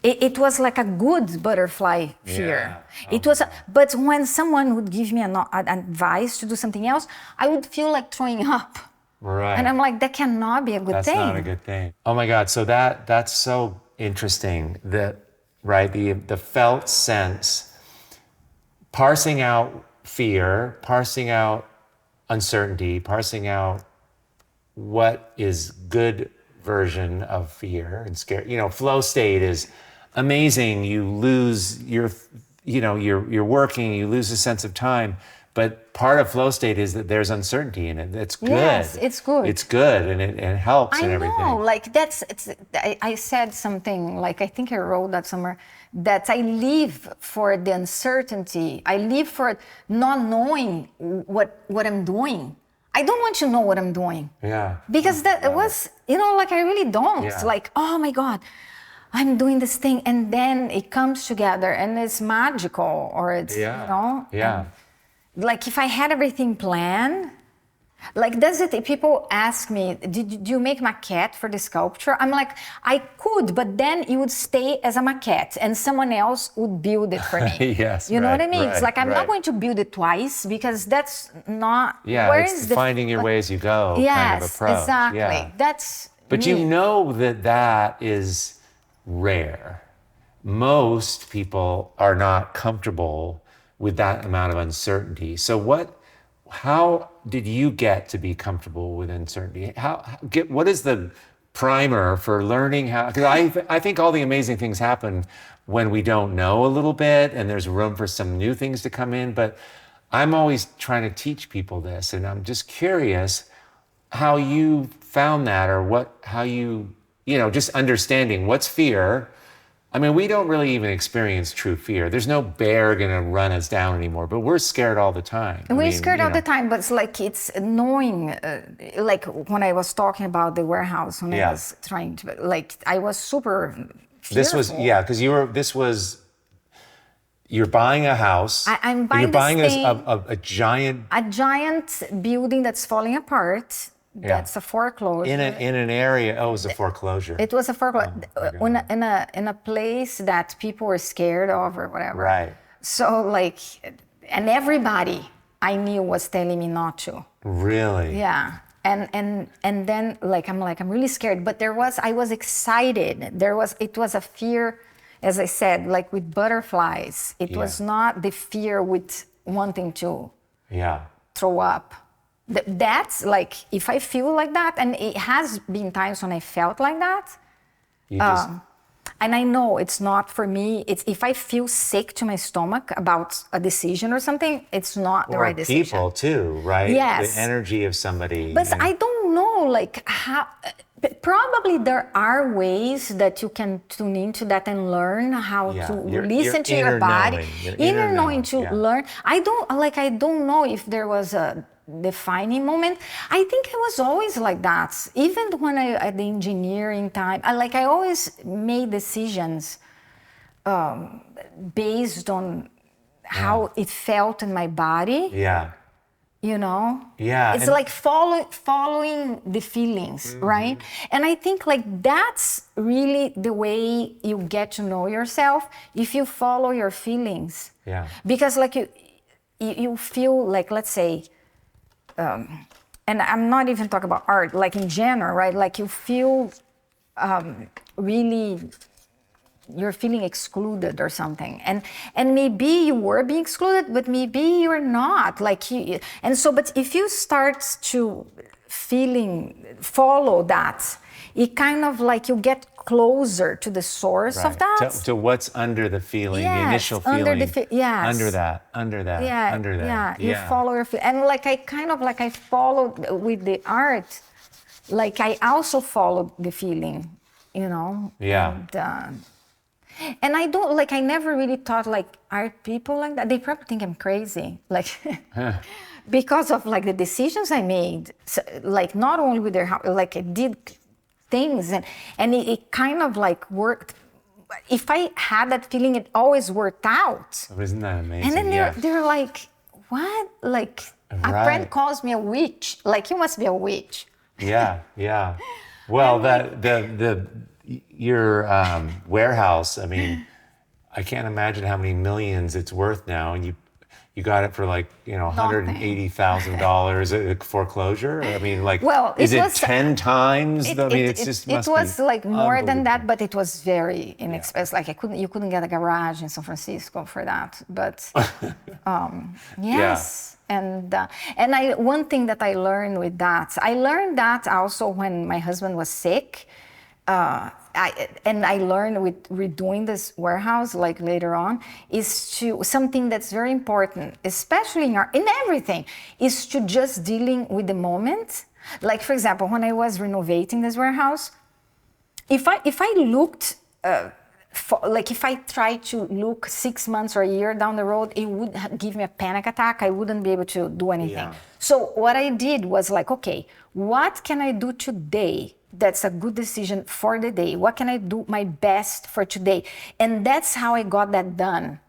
it was like a good butterfly fear. It was, but when someone would give me an advice to do something else, I would feel like throwing up. Right. And I'm like, that cannot be a good thing. That's not a good thing. Oh my God. So that's so interesting. The felt sense, parsing out fear, parsing out uncertainty, parsing out what is good version of fear and scare. Flow state is amazing. You lose you're working, you lose a sense of time. But part of flow state is that there's uncertainty in it. That's good. Yes, it's good. It's good, and it helps and everything. I know, like I said something, like I think I wrote that somewhere, that I live for the uncertainty. I live for not knowing what I'm doing. I don't want to know what I'm doing. Yeah. Because that was, like I really don't. Yeah. Like, oh my God, I'm doing this thing, and then it comes together and it's magical, or it's, Yeah. Like if I had everything planned, like people ask me, did you make maquette for the sculpture? I'm like, I could, but then it would stay as a maquette and someone else would build it for me. Yes. You know what I mean? Right, it's like, I'm not going to build it twice, because that's not, it's finding your way as you go kind of approach. Exactly. Yeah. That's But me. you know that is rare. Most people are not comfortable with that amount of uncertainty. So how did you get to be comfortable with uncertainty? What is the primer for learning how? Because I think all the amazing things happen when we don't know a little bit and there's room for some new things to come in. But I'm always trying to teach people this, and I'm just curious how you found that, or how you just understanding what's fear. I mean, we don't really even experience true fear. There's no bear gonna run us down anymore, but we're scared all the time. We're scared all the time, but it's knowing, like when I was talking about the warehouse, when I was trying to, I was super fearful. This was, because you're buying a house. I'm buying You're buying this thing, a giant... A giant building that's falling apart. That's a foreclosure. In an area, it was a foreclosure. It was a foreclosure in a place that people were scared of or whatever. Right. So and everybody I knew was telling me not to. Really? Yeah. And then I'm really scared. But I was excited. It was a fear, as I said, like with butterflies. It was not the fear with wanting to throw up. That's like, if I feel like that, and it has been times when I felt like that, and I know it's not for me. It's if I feel sick to my stomach about a decision or something, it's not the right decision. Or people too, right? Yes. The energy of somebody. But I don't know, how. Probably there are ways that you can tune into that and learn how to listen to your body. Inner knowing to learn. I don't know if there was a defining moment. I think I was always like that. Even when at the engineering time, I always made decisions based on how it felt in my body. Yeah. Yeah, it's like following the feelings, right? And I think that's really the way you get to know yourself, if you follow your feelings. Yeah. Because you feel like, let's say, and I'm not even talking about art, in general, right? You feel really, you're feeling excluded or something, and maybe you were being excluded, but maybe you're not. But if you start to follow that, it kind of you get closer to the source of that. To what's under the feeling, the initial feeling. Under that. You follow your feeling, and I followed with the art. I also followed the feeling, Yeah. And I never really thought like art people like that. They probably think I'm crazy. Like, because of like the decisions I made, so, like not only with their house, like I did things and it kind of like worked. If I had that feeling, it always worked out. Oh, isn't that amazing? And then they're like, what? Like a friend calls me a witch. Like you must be a witch. Yeah. Well, your warehouse, I mean, I can't imagine how many millions it's worth now, and you got it for like, $180,000 at foreclosure. I mean, like, well, is it 10 times? It was like more than that, but it was very inexpensive. Like you couldn't get a garage in San Francisco for that. But yes, one thing that I learned with that, I learned that also when my husband was sick. I learned with redoing this warehouse, like later on, is something that's very important, especially in everything, is to just dealing with the moment. Like, for example, when I was renovating this warehouse, if I looked, if I tried to look 6 months or a year down the road, it would give me a panic attack. I wouldn't be able to do anything. Yeah. So what I did was like, okay, what can I do today that's a good decision for the day? What can I do my best for today? And that's how I got that done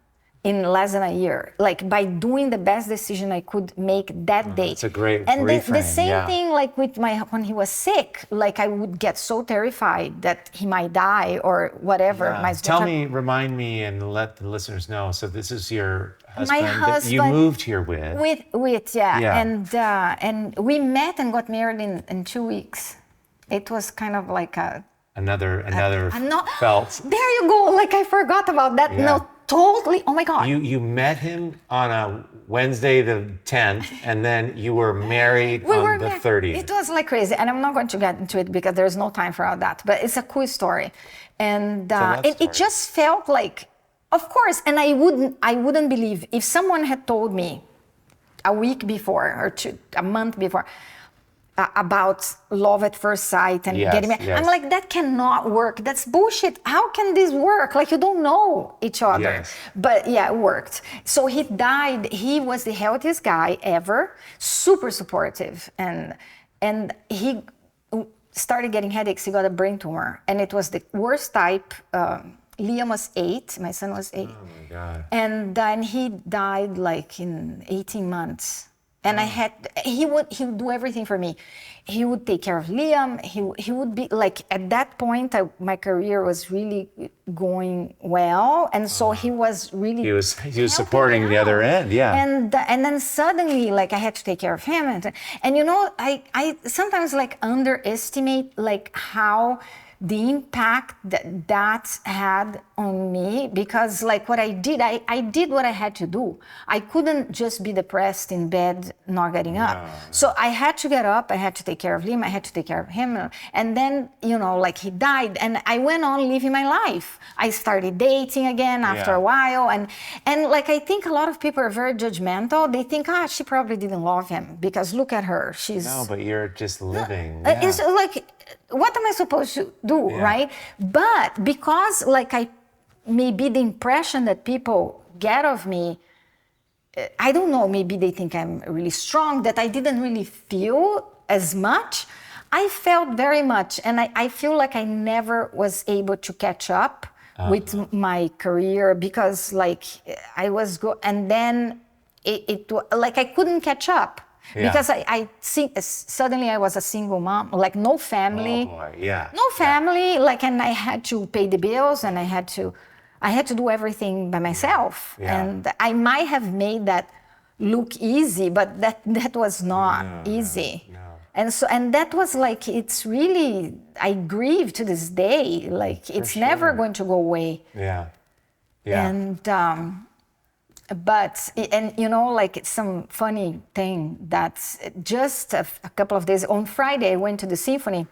in less than a year, like by doing the best decision I could make that day. It's a great and reframe, the same thing like with when he was sick, like I would get so terrified that he might die or whatever. Yeah. Remind me and let the listeners know. So this is your husband that you moved here with. And we met and got married in 2 weeks. It was kind of like another felt. There you go. Like I forgot about that. Yeah. No, totally. Oh my God. You met him on a Wednesday the 10th, and then you were married on the 30th. It was like crazy, and I'm not going to get into it because there's no time for all that. But it's a cool story, and it just felt like, of course. And I wouldn't believe if someone had told me a week before or a month before about love at first sight and getting married. I'm like, that cannot work. That's bullshit. How can this work? Like, you don't know each other. Yes. But yeah, it worked. So he died. He was the healthiest guy ever, super supportive. And he started getting headaches. He got a brain tumor. And it was the worst type. Liam was 8. My son was 8. Oh my God. And then he died like in 18 months. And he would do everything for me. He would take care of Liam. He would be like, at that point, my career was really going well. And so he was really... He was supporting the other end, yeah. And then suddenly, like, I had to take care of him. And I sometimes like underestimate like how the impact that had on me, because like what I did what I had to do. I couldn't just be depressed in bed, not getting up. No. So I had to get up, I had to take care of him, I had to take care of him. And then, like he died and I went on living my life. I started dating again after a while. And like, I think a lot of people are very judgmental. They think, she probably didn't love him because look at her. No, but you're just living. It's like, what am I supposed to do, right? But because like maybe the impression that people get of me, I don't know, maybe they think I'm really strong, that I didn't really feel as much. I felt very much, and I feel like I never was able to catch up with my career because like I was and then it like I couldn't catch up. Yeah. Because I suddenly I was a single mom, like no family, no family, like, and I had to pay the bills and I had to do everything by myself. Yeah. And I might have made that look easy, but that was not easy. No. And that was like, it's really, I grieve to this day, like it's never going to go away. Yeah. And but like it's some funny thing that just a couple of days on Friday I went to the symphony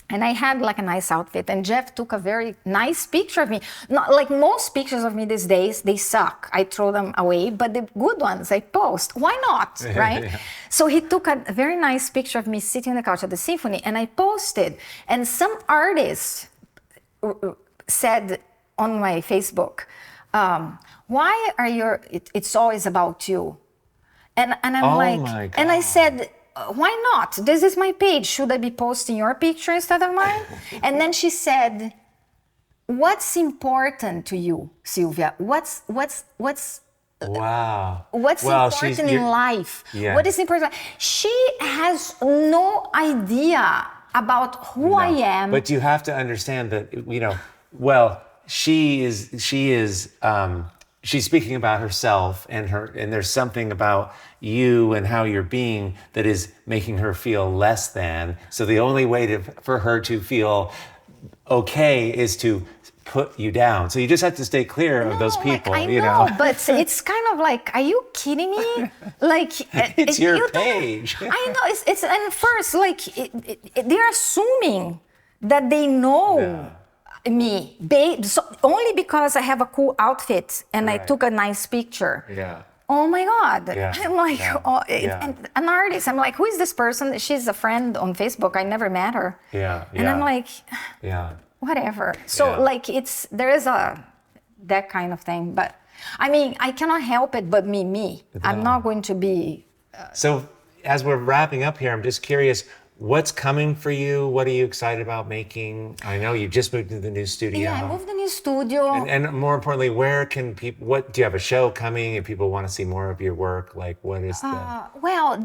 and I had like a nice outfit and Jeff took a very nice picture of me. Not like most pictures of me these days, they suck. I throw them away, but the good ones I post. Why not, right? Yeah. So he took a very nice picture of me sitting on the couch at the symphony and I posted, and some artist said, on my Facebook, why are it's always about you? And I'm Oh like, my and I God. said, why not? This is my page. Should I be posting your picture instead of mine? And then she said, what's important to you, Silvia? What's Wow. important in life? Yeah. What is important? She has no idea about who I am. But you have to understand that, well, she's speaking about herself and there's something about you and how you're being that is making her feel less than. So the only way for her to feel okay is to put you down. So you just have to stay clear of those people. I know, but it's kind of like, are you kidding me? Like, it's your page. I know. It's and first, like, they're assuming that they know me, so only because I have a cool outfit and I took a nice picture. Yeah. Oh my God. Yeah. I'm like, and an artist. I'm like, who is this person? She's a friend on Facebook. I never met her. Yeah. And I'm like, whatever. So like there is that kind of thing. But I mean, I cannot help it but me. No. I'm not going to be. So as we're wrapping up here, I'm just curious, what's coming for you? What are you excited about making? I know you just moved into the new studio. Yeah, I moved to the new studio. And more importantly, where can people, do you have a show coming if people want to see more of your work? Like what is Well,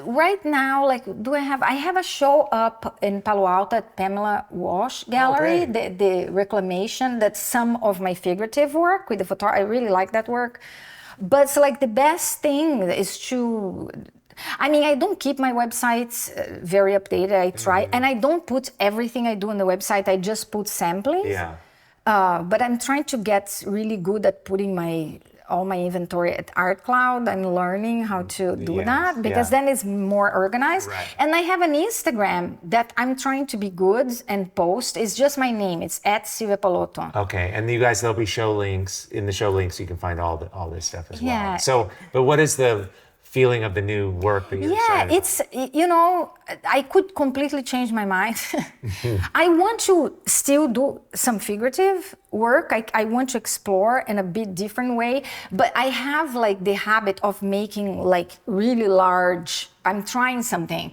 right now, like, I have a show up in Palo Alto at Pamela Walsh Gallery, the reclamation, that's some of my figurative work with the photography. I really like that work. But it's like the best thing is I mean, I don't keep my websites very updated. I try, and I don't put everything I do on the website. I just put samplings. Yeah. But I'm trying to get really good at putting all my inventory at ArtCloud. I'm learning how to do that because then it's more organized. Right. And I have an Instagram that I'm trying to be good and post. It's just my name. It's @Silvia Poloto. Okay, and you guys, there'll be show links. In the show links, you can find all this stuff as well. Yeah. So, but what is the feeling of the new work that you're excited it's, I could completely change my mind. I want to still do some figurative work. I want to explore in a bit different way, but I have like the habit of making like really large, I'm trying something.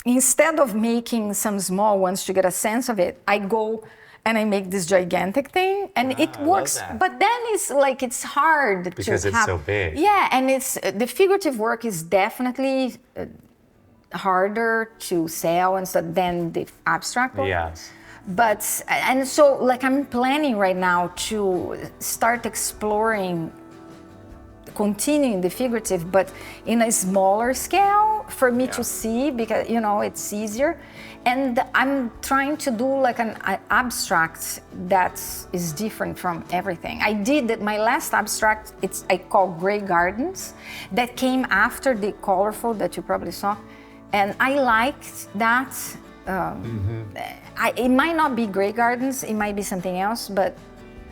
Instead of making some small ones to get a sense of it, I go and I make this gigantic thing, and it works. But then it's hard because it's so big. Yeah, and the figurative work is definitely harder to sell and so than the abstract work. Yes. But and so like I'm planning right now to start exploring, continuing the figurative, but in a smaller scale for me to see, because it's easier. And I'm trying to do like an abstract that is different from everything. I did that. My last abstract, I call Gray Gardens, that came after the colorful that you probably saw, and I liked that. It might not be Gray Gardens, it might be something else, but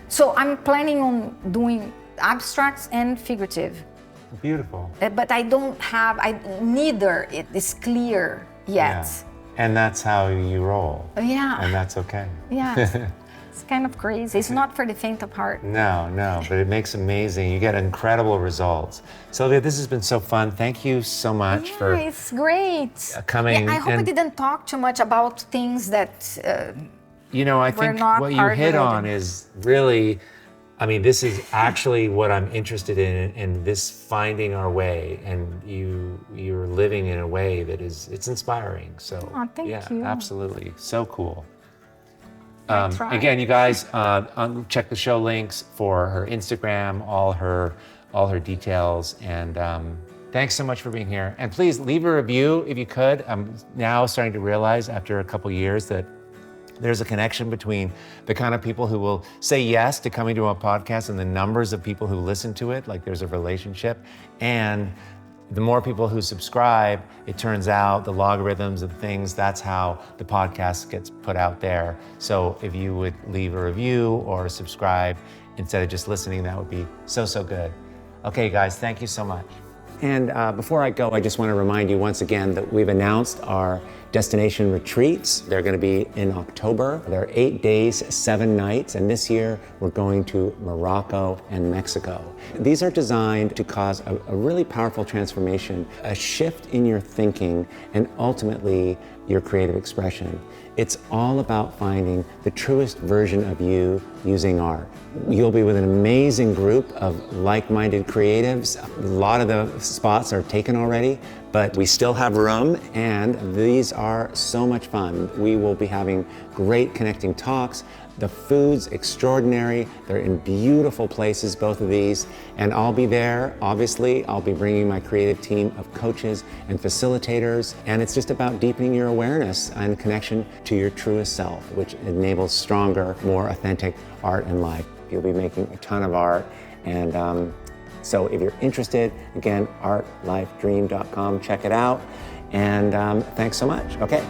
so I'm planning on doing abstracts and figurative. Beautiful. But neither it is clear yet. Yeah. And that's how you roll. Yeah. And that's okay. Yeah. It's kind of crazy. It's not for the faint of heart. No, but it makes amazing. You get incredible results. Sylvia, this has been so fun. Thank you so much for it's great. Coming. I hope I didn't talk too much about things that I think what you hit on is really, I mean, this is actually what I'm interested in this finding our way, and you're living in a way that it's inspiring. So thank you. Absolutely. So cool. Try. Again, you guys, check the show links for her Instagram, all her details, and thanks so much for being here. And please leave a review if you could. I'm now starting to realize after a couple years that there's a connection between the kind of people who will say yes to coming to a podcast and the numbers of people who listen to it, like there's a relationship. And the more people who subscribe, it turns out the logarithms of things, that's how the podcast gets put out there. So if you would leave a review or subscribe instead of just listening, that would be so good. Okay, guys, thank you so much. And before I go, I just want to remind you once again that we've announced our destination retreats. They're going to be in October. They're 8 days, 7 nights, and this year we're going to Morocco and Mexico. These are designed to cause a really powerful transformation, a shift in your thinking, and ultimately your creative expression. It's all about finding the truest version of you using art. You'll be with an amazing group of like-minded creatives. A lot of the spots are taken already, but we still have room, and these are so much fun. We will be having great connecting talks. The food's extraordinary. They're in beautiful places, both of these. And I'll be there, obviously. I'll be bringing my creative team of coaches and facilitators. And it's just about deepening your awareness and connection to your truest self, which enables stronger, more authentic art and life. You'll be making a ton of art. And so if you're interested, again, artlifedream.com, check it out. And thanks so much. Okay.